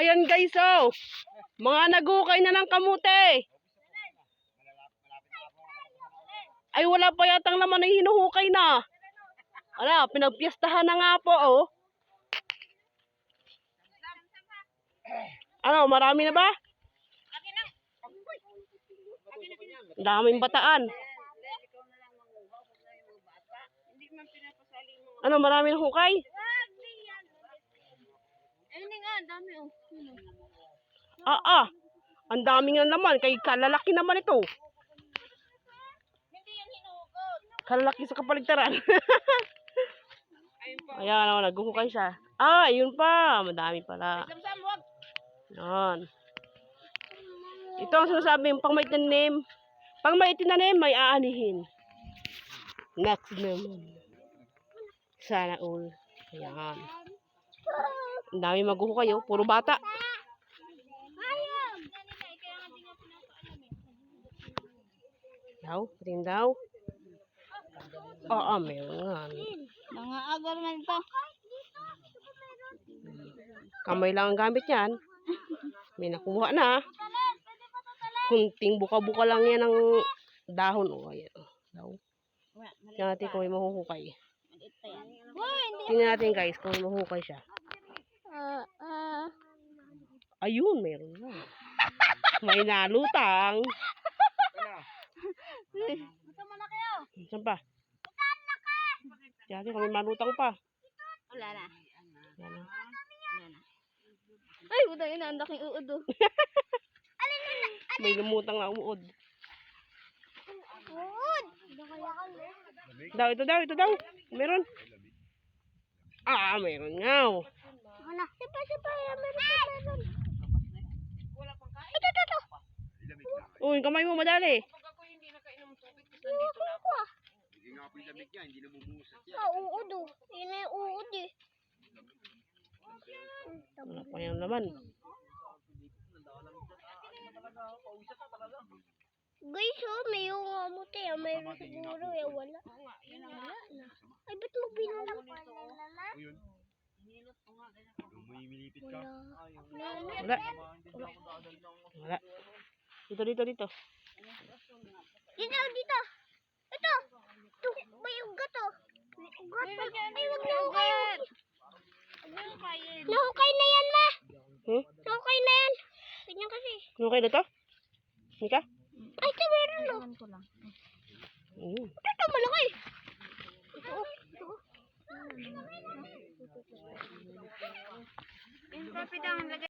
Ayan guys, oh. Mga nagukay na ng kamote. Ay, wala pa yatang laman ay hinuhukay na. Ala, pinagpiestahan na nga po, oh. Ano, marami na ba? Daming bataan. Ano, marami na hukay? Dami oh. Ang dami nga naman. Kay kalalaki naman ito. Hindi yan hinugot. Kalalaki sa kapaligtaran. Ayan, oh, naghuhukay siya. Yun pa. Madami pala. Samsam, wag. Yan. Ito ang sinasabi, pang may tanim. Pang may tinanim, may aanihin. Next naman. Sana all. Ayan. Ang dami maghuhukay, oh. Puro bata. Daw, rin daw. Meron nga. Mga agar man ito. Kamay lang ang gamit yan. May nakuha na. Kunting buka-buka lang yan ng dahon. Ayan. Daw. Tingnan natin kung may mahuhukay. Tingnan natin guys kung may mahuhukay siya. Ayun, meron na. May nalutang. Masama na kayo. Saan pa? Tingnan natin kung may malutang pa. Wala na. Yan na. Ay, buta yun. Ang laking uod oh. May lumutang na umuod. Uod! Ito daw. Meron. Meron nga. Ano? Sipa. Meron. Ito. Uy, kamay mo madali. Uod oh. Yun na yung uod eh. Wala pa yan naman. Guys, oh, may yung amote. Mayroon siguro. Wala. Wala na. Ay, ba't mo binulak? Wala. Dito. Dito. Ito. May ugat oh. Ugat. Ay, wag na ugat. Nahukay na yan, ma. Nahukay na yan. Ganyan kasi. Okay na to? Nika? Ay, ito meron oh. Ito malaki. Ito.